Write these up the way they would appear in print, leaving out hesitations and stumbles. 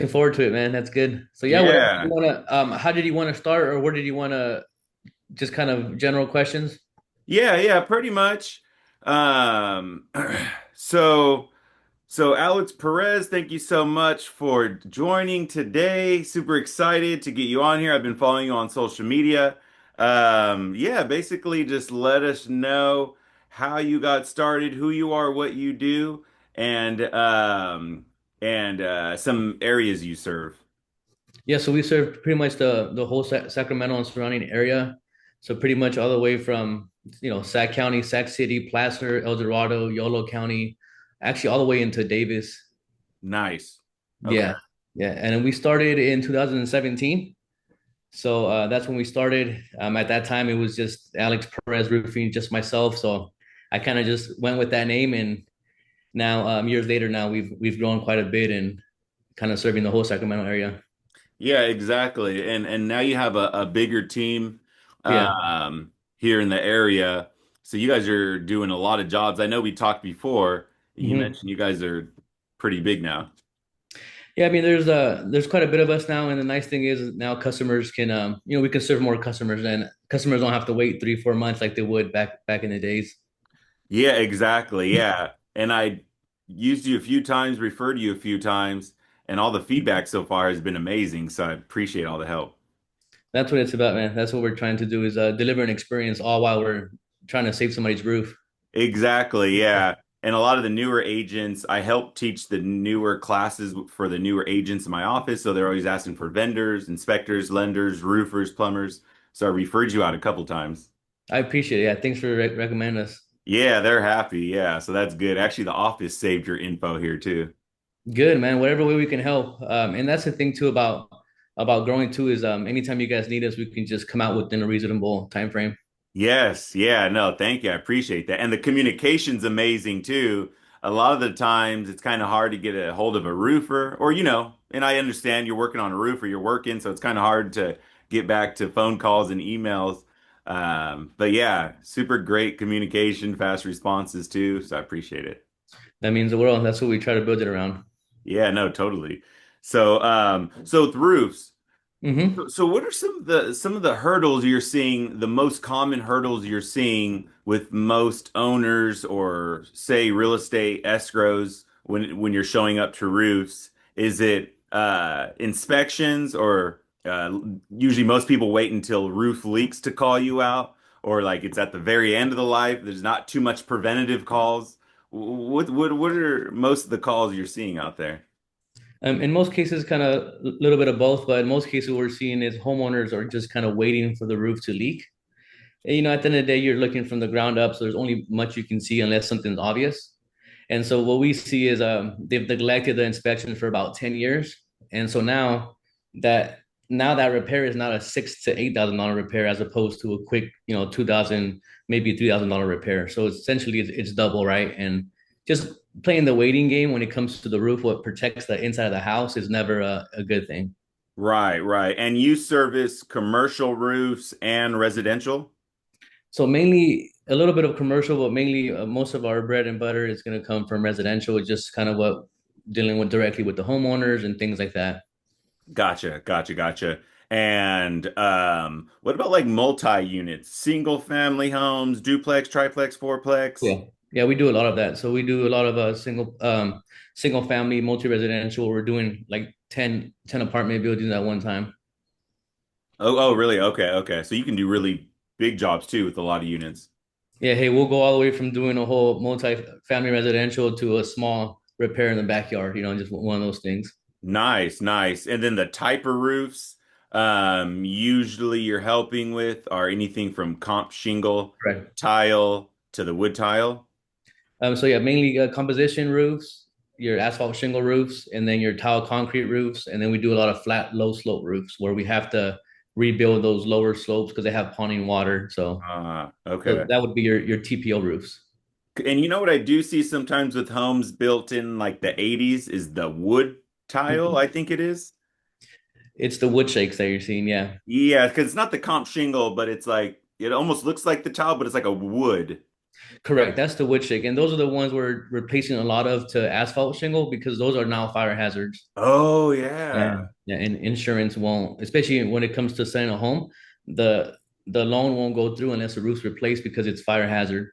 Looking forward to it, man. That's good. So yeah, whatever you Yeah. wanna how did you want to start or where did you wanna just kind of general questions? Yeah, pretty much. Um, so so Alex Perez, thank you so much for joining today. Super excited to get you on here. I've been following you on social media. Yeah, basically just let us know how you got started, who you are, what you do, and some areas you serve. Yeah, so we serve pretty much the whole Sacramento and surrounding area. So pretty much all the way from Sac County, Sac City, Placer, El Dorado, Yolo County, actually all the way into Davis. Nice. Okay. Yeah, yeah, and then we started in 2017. So that's when we started. At that time, it was just Alex Perez Roofing, just myself. So I kind of just went with that name, and now years later, now we've grown quite a bit and kind of serving the whole Sacramento area. Yeah, exactly. And now you have a bigger team Yeah. here in the area. So you guys are doing a lot of jobs. I know we talked before. You Hmm. mentioned you guys are pretty big now. Yeah, I mean, there's quite a bit of us now, and the nice thing is now customers can we can serve more customers, and customers don't have to wait 3 4 months like they would back in the days. Yeah, exactly. Yeah. And I used you a few times, referred to you a few times, and all the feedback so far has been amazing. So I appreciate all the help. That's what it's about, man. That's what we're trying to do is deliver an experience all while we're trying to save somebody's roof. Exactly, yeah. And a lot of the newer agents, I help teach the newer classes for the newer agents in my office. So they're always asking for vendors, inspectors, lenders, roofers, plumbers. So I referred you out a couple times. I appreciate it. Yeah, thanks for recommending us. Yeah, they're happy. Yeah, so that's good. Actually, the office saved your info here too. Good, man. Whatever way we can help. And that's the thing too about growing too is anytime you guys need us, we can just come out within a reasonable time frame. Yes, yeah, no, thank you. I appreciate that. And the communication's amazing too. A lot of the times it's kind of hard to get a hold of a roofer or, and I understand you're working on a roof or you're working, so it's kind of hard to get back to phone calls and emails. But yeah, super great communication, fast responses too. So I appreciate it. That means the world. That's what we try to build it around. Yeah, no, totally. So with roofs, Hmm. so what are some of the hurdles you're seeing, the most common hurdles you're seeing with most owners or say real estate escrows when you're showing up to roofs? Is it inspections or usually most people wait until roof leaks to call you out or like it's at the very end of the life, there's not too much preventative calls. What are most of the calls you're seeing out there? In most cases, kind of a little bit of both, but in most cases, what we're seeing is homeowners are just kind of waiting for the roof to leak. And, at the end of the day, you're looking from the ground up, so there's only much you can see unless something's obvious. And so what we see is they've neglected the inspection for about 10 years. And so that that repair is not a $6,000 to $8,000 repair as opposed to a quick, 2,000, maybe $3,000 repair. So essentially it's double, right? And just playing the waiting game when it comes to the roof, what protects the inside of the house is never a good thing. Right, right. And you service commercial roofs and residential? So mainly a little bit of commercial, but mainly most of our bread and butter is going to come from residential. It's just kind of what dealing with directly with the homeowners and things like that. Gotcha. And what about like multi-units, single family homes, duplex, triplex, fourplex? Yeah. Yeah, we do a lot of that. So we do a lot of single family, multi-residential. We're doing like ten apartment buildings at one time. Oh, really? Okay. So you can do really big jobs too with a lot of units. Yeah, hey, we'll go all the way from doing a whole multi-family residential to a small repair in the backyard, just one of those things. Nice. And then the type of roofs, usually you're helping with are anything from comp shingle, Right. tile to the wood tile. So yeah, mainly composition roofs, your asphalt shingle roofs, and then your tile concrete roofs, and then we do a lot of flat, low slope roofs where we have to rebuild those lower slopes because they have ponding water. So Okay. that would be your TPO roofs. And you know what I do see sometimes with homes built in like the 80s is the wood tile, Mhm. I think it is. It's the wood shakes that you're seeing. Yeah. Yeah, because it's not the comp shingle, but it's like it almost looks like the tile, but it's like a wood. Correct. That's the wood chick, and those are the ones we're replacing a lot of to asphalt shingle because those are now fire hazards. Oh yeah. Yeah, yeah, and insurance won't, especially when it comes to selling a home, the the loan won't go through unless the roof's replaced because it's fire hazard.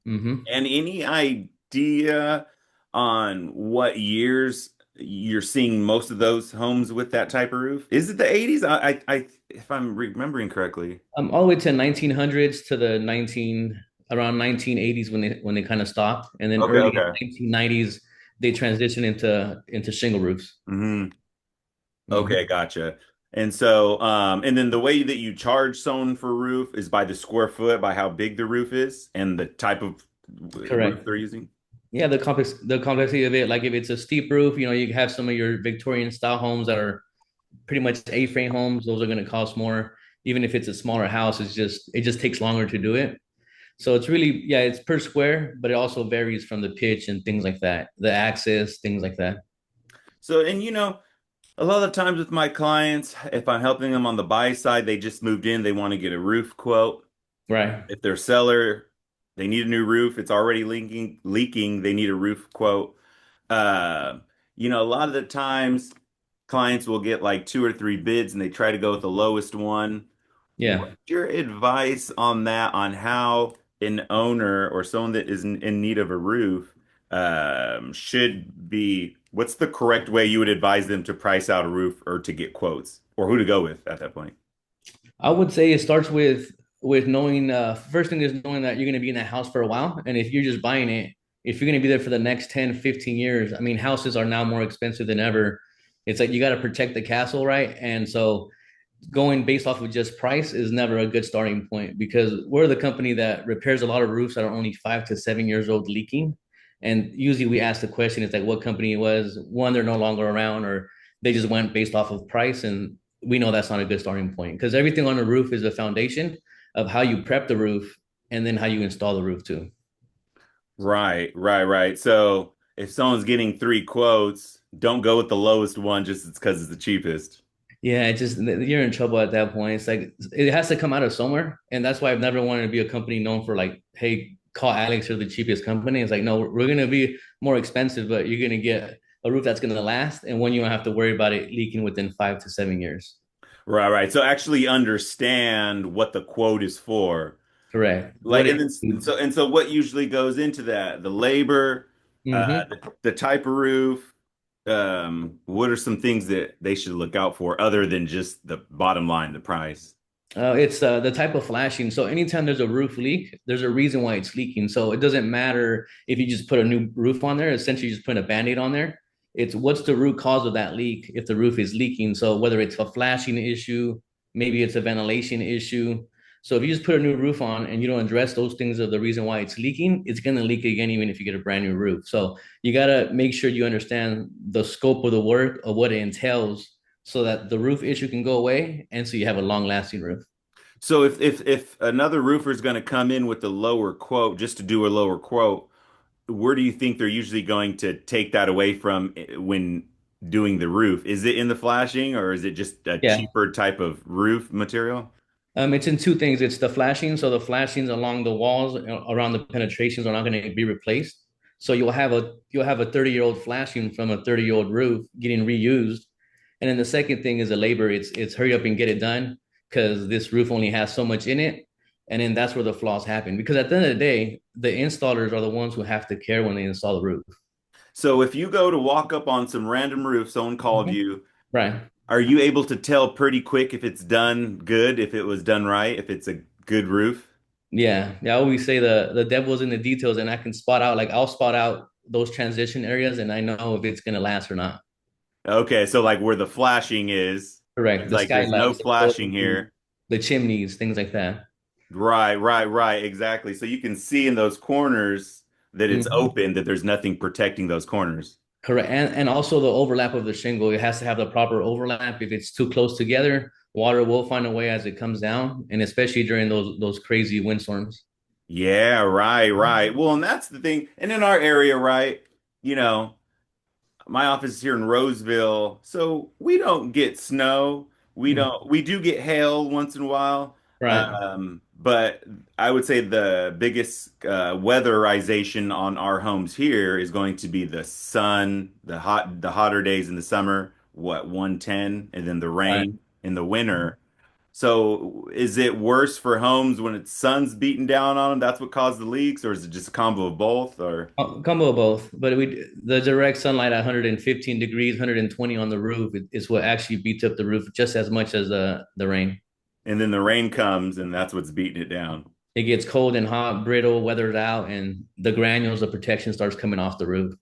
Hmm. And any idea on what years you're seeing most of those homes with that type of roof? Is it the 80s? If I'm remembering correctly. All the way to 1900s to the 19 around 1980s when they kind of stopped, and then Okay, early okay. 1990s they transitioned into shingle roofs. Hmm. Okay, Hmm. gotcha. And so, and then the way that you charge someone for roof is by the square foot, by how big the roof is and the type of roof Correct. they're using. Yeah, the complexity of it, like if it's a steep roof, you have some of your Victorian style homes that are pretty much A-frame homes. Those are going to cost more. Even if it's a smaller house, it just takes longer to do it. So it's really, yeah, it's per square, but it also varies from the pitch and things like that, the access, things like that. So, and a lot of the times with my clients, if I'm helping them on the buy side, they just moved in, they want to get a roof quote. Right. If they're seller, they need a new roof, it's already leaking, they need a roof quote. Uh, a lot of the times clients will get like two or three bids and they try to go with the lowest one. What's Yeah. your advice on that, on how an owner or someone that is in need of a roof should be, what's the correct way you would advise them to price out a roof or to get quotes or who to go with at that point? I would say it starts with knowing first thing is knowing that you're going to be in that house for a while. And if you're just buying it, if you're going to be there for the next 10, 15 years, I mean, houses are now more expensive than ever. It's like you got to protect the castle, right? And so going based off of just price is never a good starting point because we're the company that repairs a lot of roofs that are only 5 to 7 years old leaking. And usually we ask the question, it's like what company it was, one, they're no longer around, or they just went based off of price. And we know that's not a good starting point because everything on the roof is a foundation of how you prep the roof and then how you install the roof too. Right, right, right. So if someone's getting three quotes, don't go with the lowest one just because it's the cheapest. Yeah, it just you're in trouble at that point. It's like it has to come out of somewhere, and that's why I've never wanted to be a company known for like, hey, call Alex or the cheapest company. It's like, no, we're gonna be more expensive, but you're gonna get a roof that's gonna last, and one you don't have to worry about it leaking within 5 to 7 years. Right, right. So actually understand what the quote is for. Correct. Like, What and it? then so what usually goes into that? The labor, Mm-hmm. the type of roof. What are some things that they should look out for other than just the bottom line, the price? It's the type of flashing. So anytime there's a roof leak, there's a reason why it's leaking. So it doesn't matter if you just put a new roof on there. Essentially, just put a band-aid on there. It's what's the root cause of that leak if the roof is leaking. So whether it's a flashing issue, maybe it's a ventilation issue. So if you just put a new roof on and you don't address those things of the reason why it's leaking, it's gonna leak again, even if you get a brand new roof. So you gotta make sure you understand the scope of the work of what it entails so that the roof issue can go away and so you have a long lasting roof. So if another roofer is going to come in with a lower quote just to do a lower quote, where do you think they're usually going to take that away from when doing the roof? Is it in the flashing or is it just a Yeah. cheaper type of roof material? It's in two things. It's the flashing. So the flashings along the walls around the penetrations are not going to be replaced. So you'll have a 30-year-old flashing from a 30-year-old roof getting reused. And then the second thing is the labor. It's hurry up and get it done because this roof only has so much in it. And then that's where the flaws happen. Because at the end of the day, the installers are the ones who have to care when they install the roof. So if you go to walk up on some random roof, someone called Mhm. you, Right. are you able to tell pretty quick if it's done good, if it was done right, if it's a good roof? Yeah, yeah. I always say the devil's in the details, and I can spot out like I'll spot out those transition areas, and I know if it's gonna last or not. Okay, so like where the flashing is, Correct. it's The like there's no skylights, flashing here. the chimneys, things like that. Right, right, right, exactly. So you can see in those corners that it's Mhm. open, that there's nothing protecting those corners. Correct, and also the overlap of the shingle. It has to have the proper overlap. If it's too close together, water will find a way as it comes down, and especially during those crazy windstorms. Yeah, right, right. Well, and that's the thing. And in our area, right, you know, my office is here in Roseville, so we don't get snow. We Mhm. don't, we do get hail once in a while. Right. But I would say the biggest weatherization on our homes here is going to be the sun, the hotter days in the summer, what, 110, and then the Right. rain in the winter. So is it worse for homes when it's sun's beating down on them? That's what caused the leaks, or is it just a combo of both? Or Combo of both, but the direct sunlight at 115 degrees, 120 on the roof is what actually beats up the roof just as much as the rain. and then the rain comes and that's what's beating it down. It gets cold and hot, brittle, weathered out, and the granules of protection starts coming off the roof.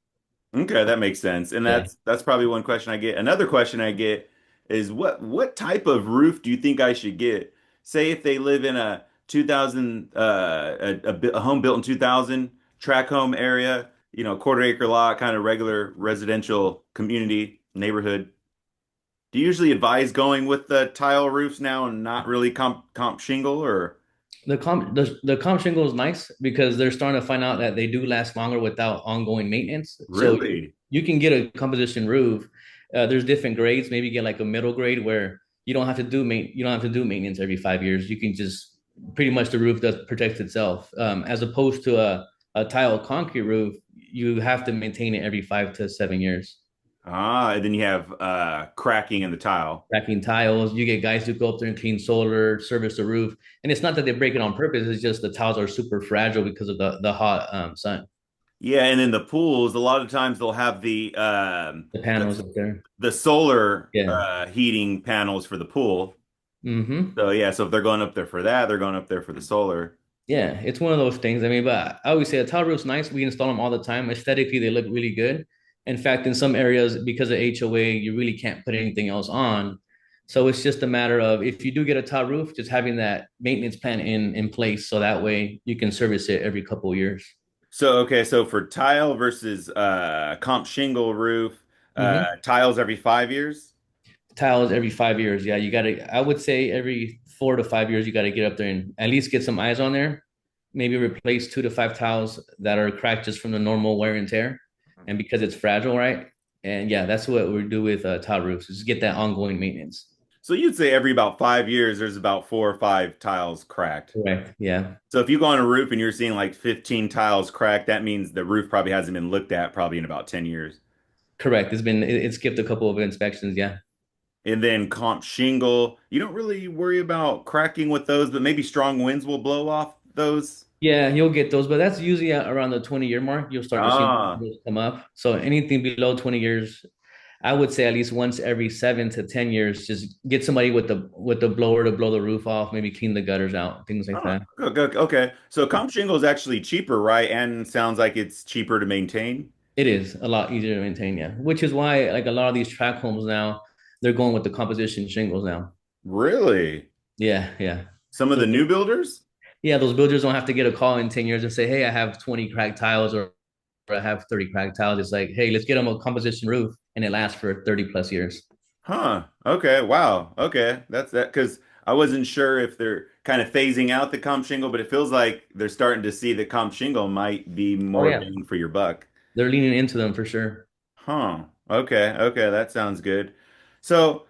Okay, that makes sense. And Yeah. that's probably one question I get. Another question I get is what type of roof do you think I should get? Say if they live in a 2000 a home built in 2000 track home area, quarter acre lot, kind of regular residential community neighborhood. Do you usually advise going with the tile roofs now and not really comp shingle or The comp shingle is nice because they're starting to find out that they do last longer without ongoing maintenance. So really? you can get a composition roof. There's different grades. Maybe get like a middle grade where you don't have to do maintenance every 5 years. You can just pretty much the roof does protect itself. As opposed to a tile concrete roof, you have to maintain it every 5 to 7 years. Ah, and then you have cracking in the tile. Cracking tiles. You get guys who go up there and clean solar, service the roof, and it's not that they break it on purpose. It's just the tiles are super fragile because of the hot sun. Yeah, and then the pools, a lot of times they'll have The panels up there. the solar Yeah. heating panels for the pool. Mm-hmm. So yeah, so if they're going up there for that, they're going up there for the solar. Yeah, it's one of those things. I mean, but I always say a tile roof's nice. We install them all the time. Aesthetically, they look really good. In fact, in some areas, because of HOA, you really can't put anything else on. So it's just a matter of if you do get a tile roof, just having that maintenance plan in place, so that way you can service it every couple of years. So okay, so for tile versus comp shingle roof, Mm-hmm. tiles every 5 years. Tiles every 5 years. Yeah, you gotta. I would say every 4 to 5 years, you gotta get up there and at least get some eyes on there. Maybe replace 2 to 5 tiles that are cracked just from the normal wear and tear, and because it's fragile, right? And yeah, that's what we do with tile roofs. Is get that ongoing maintenance. So you'd say every about 5 years, there's about 4 or 5 tiles cracked. Correct. Yeah. So if you go on a roof and you're seeing like 15 tiles cracked, that means the roof probably hasn't been looked at probably in about 10 years. Correct. It skipped a couple of inspections. Yeah. And then comp shingle, you don't really worry about cracking with those, but maybe strong winds will blow off those. Yeah, you'll get those, but that's usually around the 20-year mark. You'll start to see Ah, those come up. So anything below 20 years, I would say at least once every 7 to 10 years, just get somebody with the blower to blow the roof off, maybe clean the gutters out, things like ah, that. good, good, okay. So comp shingle is actually cheaper, right? And sounds like it's cheaper to maintain. It is a lot easier to maintain, yeah. Which is why like a lot of these track homes now, they're going with the composition shingles now. Really? Yeah, yeah. Some of So the new builders? yeah, those builders don't have to get a call in 10 years and say, hey, I have 20 cracked tiles or I have 30 cracked tiles. It's like, hey, let's get them a composition roof and it lasts for 30 plus years. Huh. Okay. Wow. Okay. That's that because I wasn't sure if they're kind of phasing out the comp shingle, but it feels like they're starting to see that comp shingle might be Oh more yeah. bang for your buck. They're leaning into them for sure. Huh. Okay. Okay. That sounds good. So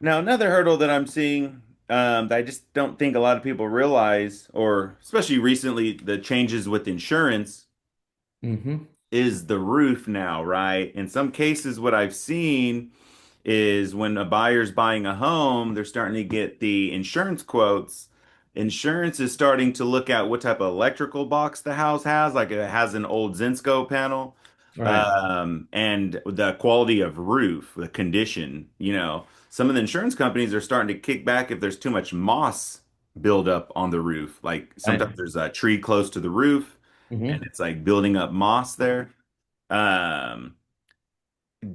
now another hurdle that I'm seeing that I just don't think a lot of people realize, or especially recently, the changes with insurance Mm-hmm. is the roof now, right? In some cases, what I've seen is when a buyer's buying a home, they're starting to get the insurance quotes. Insurance is starting to look at what type of electrical box the house has, like it has an old Zinsco panel, All right. and the quality of roof, the condition. Some of the insurance companies are starting to kick back if there's too much moss buildup on the roof. Like All sometimes right. there's a tree close to the roof and Mm-hmm. it's like building up moss there. Um,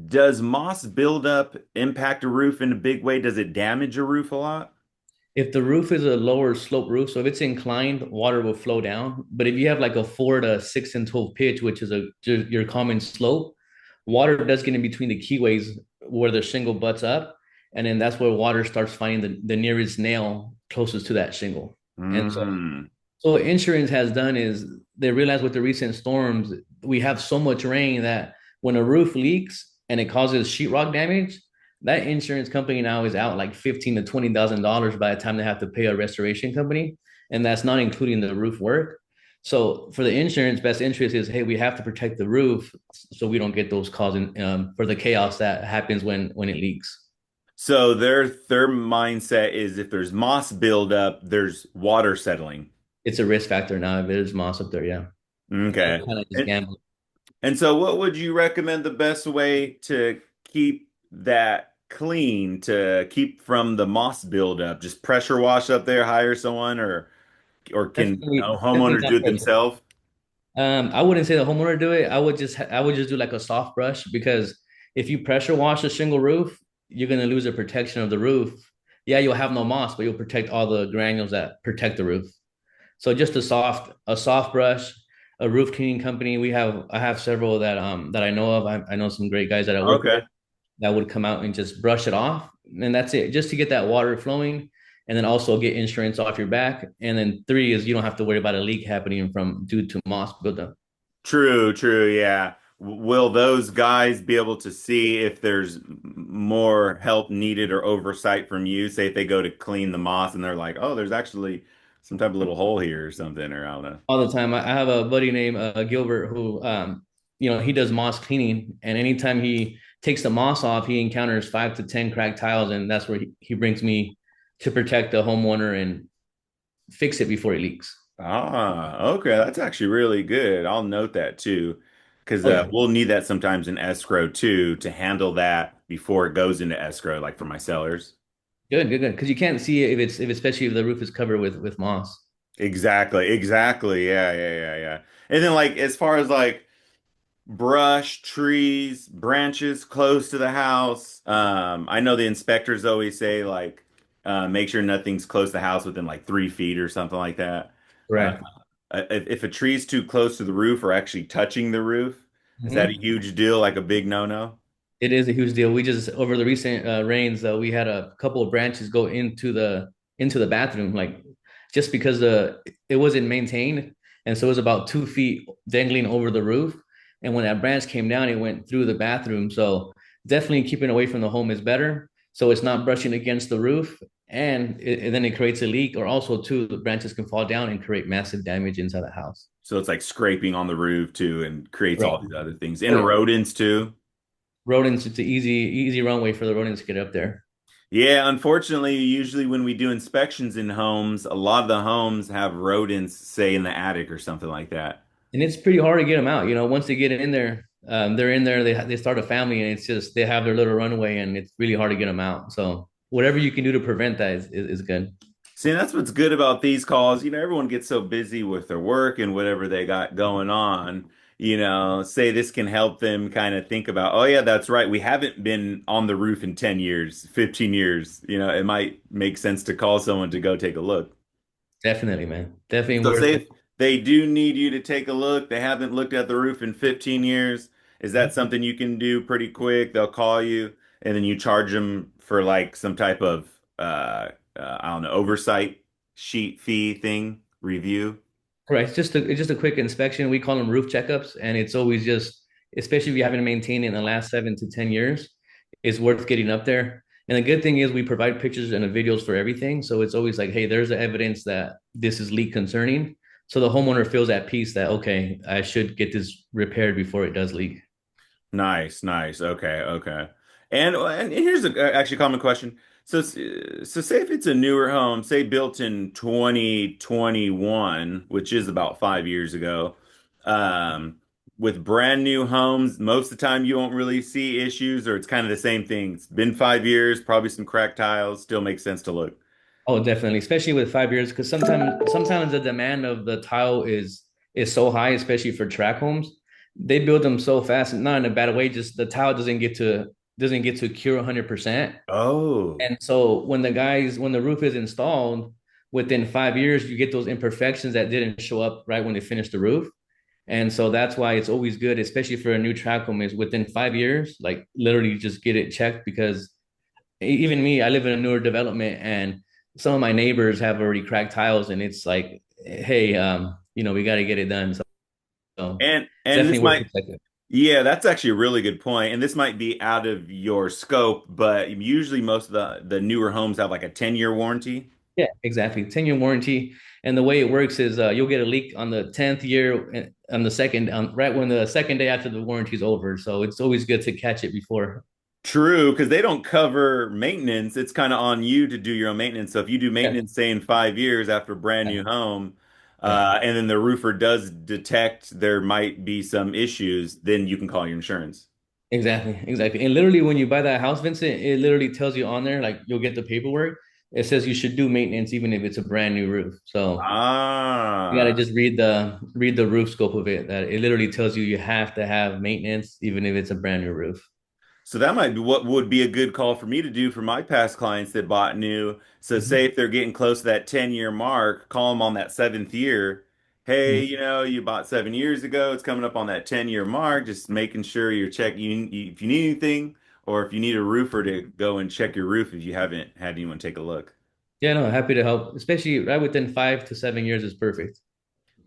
does moss buildup impact a roof in a big way? Does it damage a roof a lot? If the roof is a lower slope roof, so if it's inclined, water will flow down. But if you have like a 4 to 6 and 12 pitch, which is your common slope, water does get in between the keyways where the shingle butts up, and then that's where water starts finding the nearest nail closest to that shingle. And Mm. so what insurance has done is they realize with the recent storms, we have so much rain that when a roof leaks and it causes sheetrock damage, that insurance company now is out like $15,000 to $20,000 by the time they have to pay a restoration company. and that's not including the roof work. So for the insurance, best interest is, hey, we have to protect the roof so we don't get those causing for the chaos that happens when it leaks. So their mindset is if there's moss buildup, there's water settling. It's a risk factor now if there's moss up there. Yeah, so Okay. kind of just And gamble. and so what would you recommend the best way to keep that clean, to keep from the moss buildup? Just pressure wash up there, hire someone, or can Definitely homeowners do top it pressure. themselves? I wouldn't say the homeowner do it. I would just do like a soft brush because if you pressure wash a shingle roof, you're gonna lose the protection of the roof. Yeah, you'll have no moss, but you'll protect all the granules that protect the roof. So just a soft brush, a roof cleaning company. I have several that I know of. I know some great guys that I work Okay. with that would come out and just brush it off, and that's it, just to get that water flowing, and then also get insurance off your back. And then three is you don't have to worry about a leak happening from due to moss buildup. True, true, yeah. Will those guys be able to see if there's more help needed or oversight from you? Say if they go to clean the moss and they're like, oh, there's actually some type of little hole here or something, or I don't know. All the time. I have a buddy named Gilbert who, he does moss cleaning, and anytime he takes the moss off, he encounters 5 to 10 cracked tiles, and that's where he brings me to protect the homeowner and fix it before it leaks. Ah, okay, that's actually really good. I'll note that too, because Oh yeah, we'll need that sometimes in escrow too to handle that before it goes into escrow, like for my sellers. good, good, good. Because you can't see it if especially if the roof is covered with moss. Exactly, exactly. Yeah, yeah, yeah, yeah. And then like as far as like brush, trees, branches close to the house. I know the inspectors always say like make sure nothing's close to the house within like 3 feet or something like that. Uh, Correct. if a tree's too close to the roof or actually touching the roof, is that a Mhm. huge deal, like a big no-no? It is a huge deal. We just over the recent rains, we had a couple of branches go into the bathroom, like just because the it wasn't maintained, and so it was about 2 feet dangling over the roof. And when that branch came down, it went through the bathroom. So definitely keeping away from the home is better. So it's not brushing against the roof, and then it creates a leak. Or also, too, the branches can fall down and create massive damage inside the house. So it's like scraping on the roof too and creates Right. all these other things. Oh And yeah. rodents too. Rodents, it's an easy runway for the rodents to get up there. Yeah, unfortunately, usually when we do inspections in homes, a lot of the homes have rodents, say in the attic or something like that. And it's pretty hard to get them out. Once they get in there, they're in there. They start a family, and it's just they have their little runway, and it's really hard to get them out. So whatever you can do to prevent that is good. See, that's what's good about these calls. Everyone gets so busy with their work and whatever they got going on. Say this can help them kind of think about, oh, yeah, that's right. We haven't been on the roof in 10 years, 15 years. It might make sense to call someone to go take a look. Definitely, man. Definitely So worth say it. if they do need you to take a look, they haven't looked at the roof in 15 years. Is that something you can do pretty quick? They'll call you and then you charge them for like some type of I don't know, oversight sheet fee thing, review. Right. It's just a quick inspection. We call them roof checkups, and it's always just, especially if you haven't maintained it in the last 7 to 10 years, it's worth getting up there. And the good thing is we provide pictures and the videos for everything. So it's always like, hey, there's the evidence that this is leak concerning. So the homeowner feels at peace that, okay, I should get this repaired before it does leak. Nice, nice. Okay, okay. And here's actually a common question. So say if it's a newer home, say built in 2021, which is about 5 years ago, um, with brand new homes, most of the time you won't really see issues, or it's kind of the same thing. It's been 5 years, probably some cracked tiles, still makes sense to look. Oh, definitely, especially with 5 years, because sometimes the demand of the tile is so high, especially for track homes. They build them so fast, not in a bad way, just the tile doesn't get to cure 100%. Oh, And so when the roof is installed, within 5 years, you get those imperfections that didn't show up right when they finished the roof. And so that's why it's always good, especially for a new track home, is within 5 years, like literally just get it checked. Because even me, I live in a newer development, and some of my neighbors have already cracked tiles, and it's like, hey, we got to get it done. So it's and definitely this worth might the check. Yeah, that's actually a really good point. And this might be out of your scope, but usually most of the newer homes have like a 10-year warranty. Yeah, exactly. 10-year warranty. And the way it works is you'll get a leak on the 10th year on the second, right when the second day after the warranty is over. So it's always good to catch it before. True, because they don't cover maintenance. It's kind of on you to do your own maintenance. So if you do Yeah. maintenance, say in 5 years after a brand Yeah. new home, Yeah. and then the roofer does detect there might be some issues, then you can call your insurance. Exactly. Exactly. And literally when you buy that house, Vincent, it literally tells you on there, like you'll get the paperwork. It says you should do maintenance even if it's a brand new roof. So you gotta Ah, just read the roof scope of it. That it literally tells you have to have maintenance even if it's a brand new roof. so that might be what would be a good call for me to do for my past clients that bought new. So say Mhm. if they're getting close to that 10-year mark, call them on that seventh year. Hey, Mhm. you bought 7 years ago. It's coming up on that 10-year mark. Just making sure you're checking if you need anything or if you need a roofer to go and check your roof if you haven't had anyone take a look. Yeah, no, happy to help. Especially right within 5 to 7 years is perfect.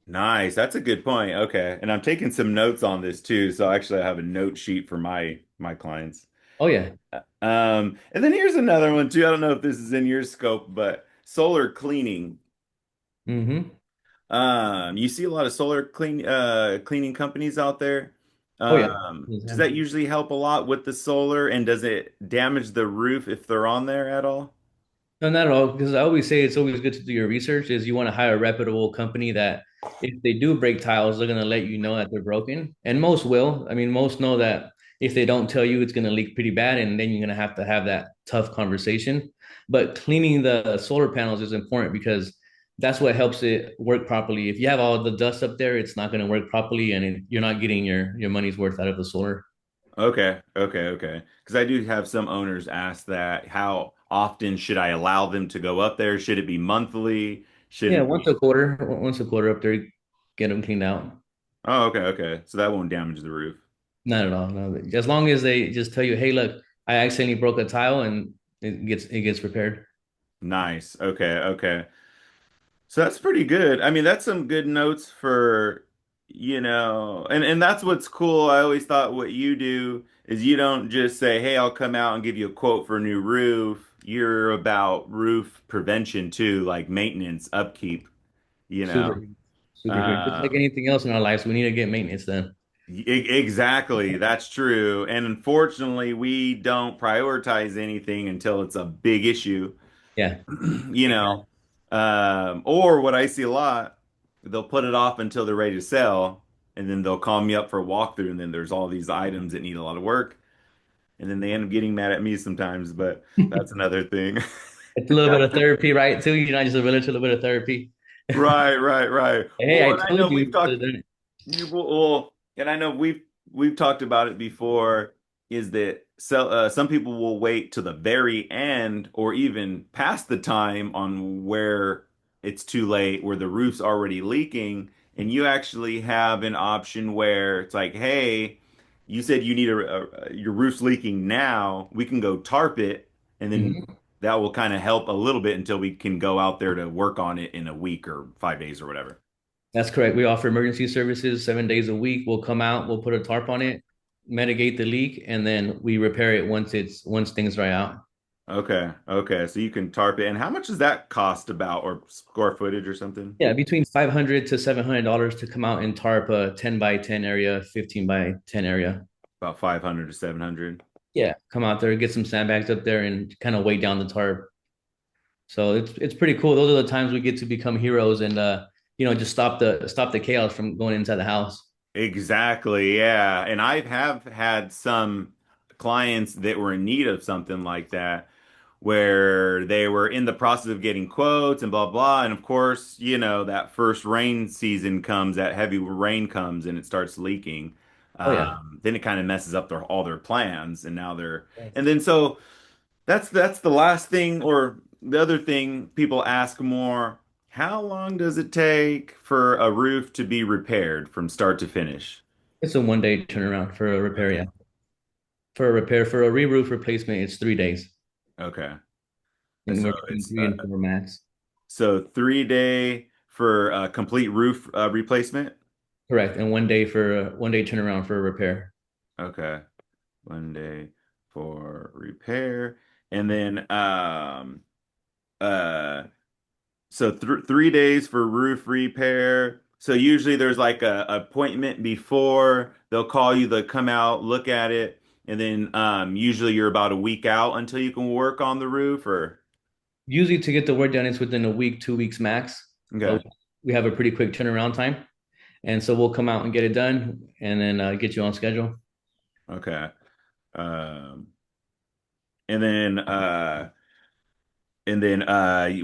Nice. That's a good point. Okay. And I'm taking some notes on this too. So actually I have a note sheet for my clients. Oh yeah. And then here's another one too. I don't know if this is in your scope, but solar cleaning. Mm-hmm. You see a lot of cleaning companies out there. Oh yeah. Does that usually help a lot with the solar, and does it damage the roof if they're on there at all? No, not at all. Because I always say it's always good to do your research. Is you want to hire a reputable company that if they do break tiles, they're gonna let you know that they're broken, and most will. I mean, most know that if they don't tell you, it's gonna leak pretty bad, and then you're gonna have to have that tough conversation. But cleaning the solar panels is important because that's what helps it work properly. If you have all the dust up there, it's not gonna work properly, and you're not getting your money's worth out of the solar. Okay. Because I do have some owners ask that, how often should I allow them to go up there? Should it be monthly? Should Yeah, it once be? a quarter, once a quarter up there, get them cleaned out. Oh, okay. So that won't damage the roof. Not at all. No. As long as they just tell you, hey, look, I accidentally broke a tile and it gets repaired. Nice. Okay. So that's pretty good. I mean, that's some good notes for, and that's what's cool. I always thought what you do is you don't just say, "Hey, I'll come out and give you a quote for a new roof." You're about roof prevention too, like maintenance, upkeep, you Super, know. super huge. Just like Um, anything else in our lives, we need to get maintenance then. exactly, that's true. And unfortunately, we don't prioritize anything until it's a big issue. Yeah, you exactly. know. Or what I see a lot, they'll put it off until they're ready to sell, and then they'll call me up for a walkthrough, and then there's all these items that need a lot of work, and then they end up getting mad at me sometimes, but that's another thing. It's a little bit of therapy, right? Too. You're not just a village, a little bit of therapy. Right. Hey, Well, I and I told know we've you. talked. And I know we've talked about it before, is that some people will wait to the very end or even past the time on where it's too late, where the roof's already leaking, and you actually have an option where it's like, hey, you said you need your roof's leaking now, we can go tarp it, and then Mhm. that will kind of help a little bit until we can go out there to work on it in a week or 5 days or whatever. That's correct. We offer emergency services 7 days a week. We'll come out, we'll put a tarp on it, mitigate the leak, and then we repair it once things dry out. Okay. So you can tarp it. And how much does that cost about, or square footage or something? Yeah, between $500 to $700 to come out and tarp a 10 by 10 area, 15 by 10 area. About 500 to 700. Yeah, come out there, get some sandbags up there and kind of weigh down the tarp. So it's pretty cool. Those are the times we get to become heroes and just stop the chaos from going inside the house. Exactly. Yeah. And I have had some clients that were in need of something like that, where they were in the process of getting quotes and blah blah. And of course, that first rain season comes, that heavy rain comes, and it starts leaking. Oh yeah. Then it kind of messes up all their plans, and now and then so that's the last thing, or the other thing people ask more. How long does it take for a roof to be repaired from start to finish? It's a 1 day turnaround for a repair, yeah. Okay. For a re-roof replacement, it's 3 days. Okay. So Anywhere between it's 3 and 4 max. 3 day for a complete roof replacement. Correct. And 1 day for a 1 day turnaround for a repair. Okay. 1 day for repair. And then uh So th 3 days for roof repair. So usually there's like a appointment before. They'll call you, they'll come out, look at it, and then usually you're about a week out until you can work on the roof or Usually to get the work done, it's within a week, 2 weeks max, but okay. we have a pretty quick turnaround time. And so we'll come out and get it done and then get you on schedule. Okay. Um and then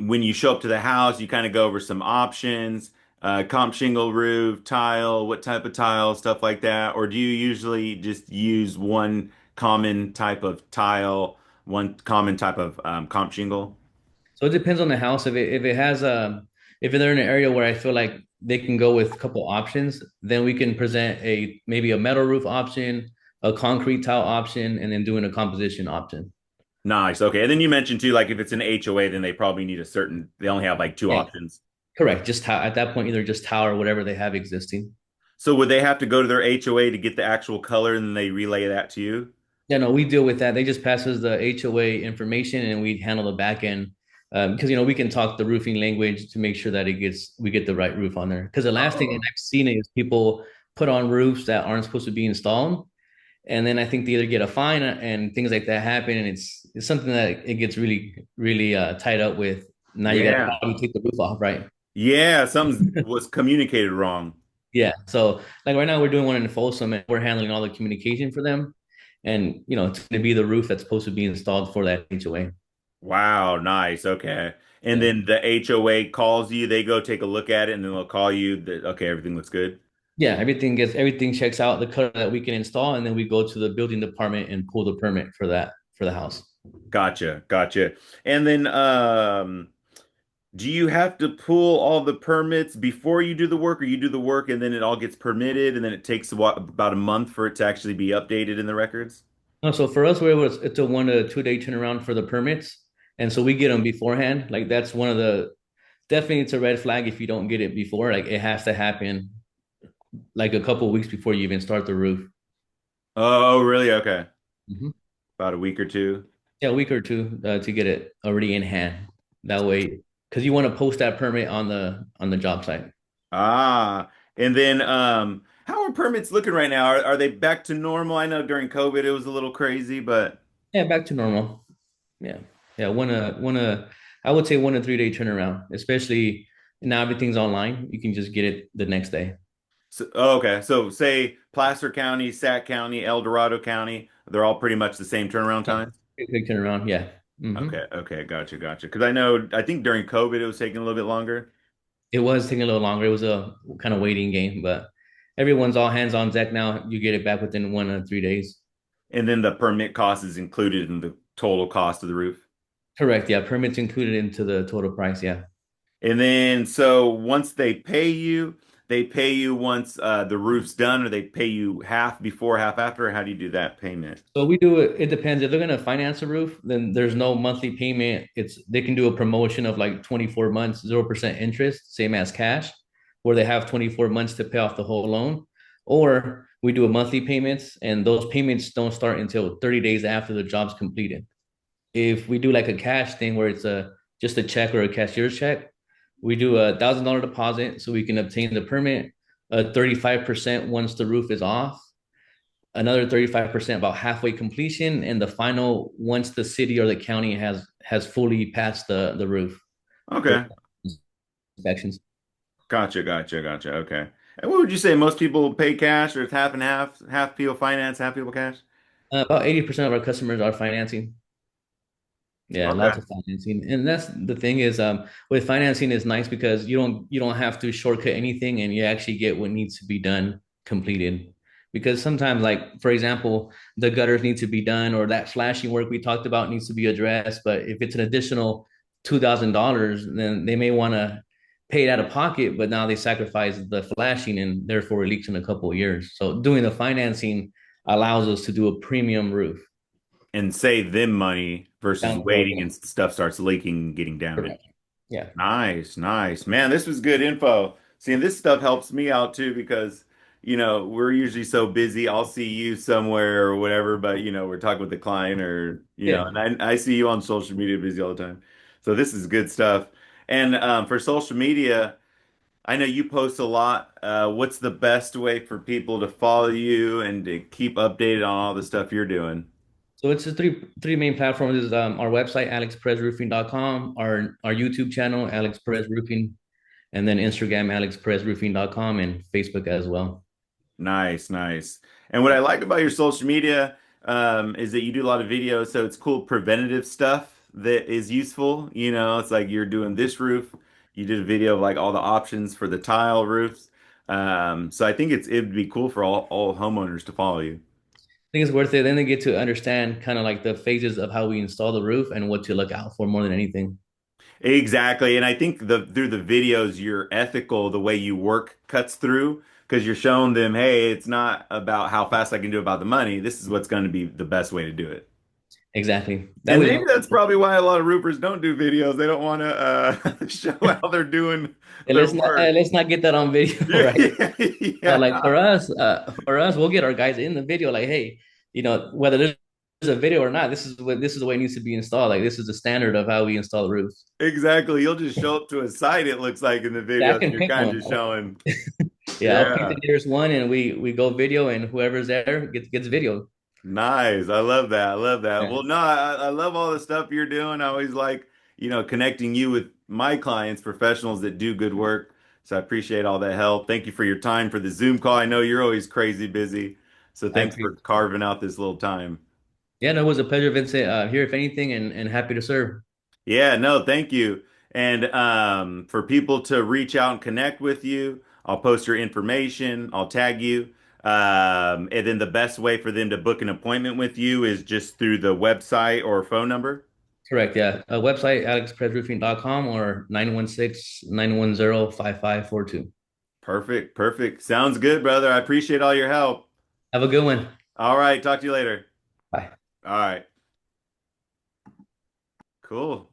when you show up to the house, you kind of go over some options, comp shingle roof, tile, what type of tile, stuff like that. Or do you usually just use one common type of tile, one common type of comp shingle? So it depends on the house. If it has if they're in an area where I feel like they can go with a couple options, then we can present a maybe a metal roof option, a concrete tile option, and then doing a composition option. Nice. Okay. And then you mentioned too, like if it's an HOA, then they probably need they only have like two Yeah, options. correct. Just tile at that point, either just tile or whatever they have existing. So would they have to go to their HOA to get the actual color and then they relay that to you? Yeah, no, we deal with that. They just pass us the HOA information and we handle the back end. Because we can talk the roofing language to make sure that we get the right roof on there. Because the last thing Oh. I've seen is people put on roofs that aren't supposed to be installed, and then I think they either get a fine and things like that happen, and it's something that it gets really tied up with. Now you got to Yeah. probably take the roof off, right? Yeah. Something was communicated wrong. Yeah. So like right now we're doing one in Folsom and we're handling all the communication for them. And it's going to be the roof that's supposed to be installed for that HOA. Wow, nice. Okay. And Yeah. then the HOA calls you, they go take a look at it and then they'll call you that okay, everything looks good. Yeah, everything checks out the color that we can install, and then we go to the building department and pull the permit for that for the house. Gotcha, gotcha. And then do you have to pull all the permits before you do the work or you do the work and then it all gets permitted and then it takes about a month for it to actually be updated in the records? No, so for us, it's a 1 to 2 day turnaround for the permits, and so we get them beforehand. Like that's one of the definitely it's a red flag if you don't get it before. Like it has to happen like a couple of weeks before you even start the roof. Oh, really? Okay. Mhm. About a week or two. Yeah, a week or two to get it already in hand. That way, because you want to post that permit on the job site. Ah, and then how are permits looking right now? Are they back to normal? I know during COVID it was a little crazy, but Yeah, back to normal. Yeah, yeah. I would say 1 to 3 day turnaround, especially now everything's online. You can just get it the next day. okay. So say Placer County, Sac County, El Dorado County, they're all pretty much the same turnaround Yeah, times. quick turnaround. Yeah. Okay, okay, gotcha, gotcha. Because I think during COVID it was taking a little bit longer. It was taking a little longer. It was a kind of waiting game, but everyone's all hands on deck now. You get it back within 1 to 3 days. And then the permit cost is included in the total cost of the roof. Correct. Yeah, permits included into the total price. Yeah. And then so once they pay you once the roof's done, or they pay you half before, half after. Or how do you do that payment? So we do it. It depends. If they're gonna finance a roof, then there's no monthly payment. They can do a promotion of like 24 months, 0% interest, same as cash, where they have 24 months to pay off the whole loan. Or we do a monthly payments, and those payments don't start until 30 days after the job's completed. If we do like a cash thing where it's a just a check or a cashier's check, we do $1,000 deposit so we can obtain the permit. 35% once the roof is off, another 35% about halfway completion, and the final once the city or the county has fully passed the roof for Okay. inspections. Gotcha, gotcha, gotcha. Okay. And what would you say? Most people pay cash, or it's half and half, half people finance, half people cash? About 80% of our customers are financing. Yeah, lots Okay. of financing. And that's the thing is with financing is nice because you don't have to shortcut anything and you actually get what needs to be done completed. Because sometimes like for example, the gutters need to be done or that flashing work we talked about needs to be addressed, but if it's an additional $2,000, then they may want to pay it out of pocket, but now they sacrifice the flashing and therefore it leaks in a couple of years. So doing the financing allows us to do a premium roof And save them money versus down the road. waiting and stuff starts leaking and getting damaged. Correct. Yeah. Nice, nice. Man, this was good info. Seeing this stuff helps me out too because, we're usually so busy. I'll see you somewhere or whatever, but we're talking with the client or, Yeah. and I see you on social media busy all the time. So this is good stuff. And for social media, I know you post a lot. What's the best way for people to follow you and to keep updated on all the stuff you're doing? So it's the three main platforms is our website, alexperezroofing.com, our YouTube channel, Alex Perez Roofing, and then Instagram, alexperezroofing.com, and Facebook as well. Nice, nice. And what I like about your social media is that you do a lot of videos, so it's cool preventative stuff that is useful. You know, it's like you're doing this roof. You did a video of like all the options for the tile roofs. So I think it'd be cool for all homeowners to follow you. I think it's worth it. Then they get to understand kind of like the phases of how we install the roof and what to look out for more than anything. Exactly. And I think the through the videos, you're ethical, the way you work cuts through because you're showing them, hey, it's not about how fast I can do about the money. This is what's going to be the best way to do it. Exactly. That And way, maybe that's probably why a lot of roofers don't do videos. They don't want to show how they're doing their work. let's not get that on video, Yeah, right? Like yeah, for us, we'll get our guys in the video. Like, hey, whether there's a video or not, this is the way it needs to be installed. Like, this is the standard of how we install the roofs. exactly. You'll just show up to a site, it looks like in the Yeah, I videos, and can you're pick kind of one. just showing. Yeah, I'll pick the Yeah. nearest one, and we go video, and whoever's there gets video. Nice. I love that. I love that. Yeah, Well, no, I love all the stuff you're doing. I always like, connecting you with my clients, professionals that do good work. So I appreciate all that help. Thank you for your time for the Zoom call. I know you're always crazy busy. So I thanks for appreciate. carving out this little time. Yeah, no, it was a pleasure, Vincent. Here, if anything, and happy to serve. Yeah, no, thank you. And for people to reach out and connect with you, I'll post your information, I'll tag you. And then the best way for them to book an appointment with you is just through the website or phone number. Correct. Yeah, website alexpressroofing.com or 916-910-5542. Perfect, perfect. Sounds good, brother. I appreciate all your help. Have a good one. All right, talk to you later. Bye. All right, cool.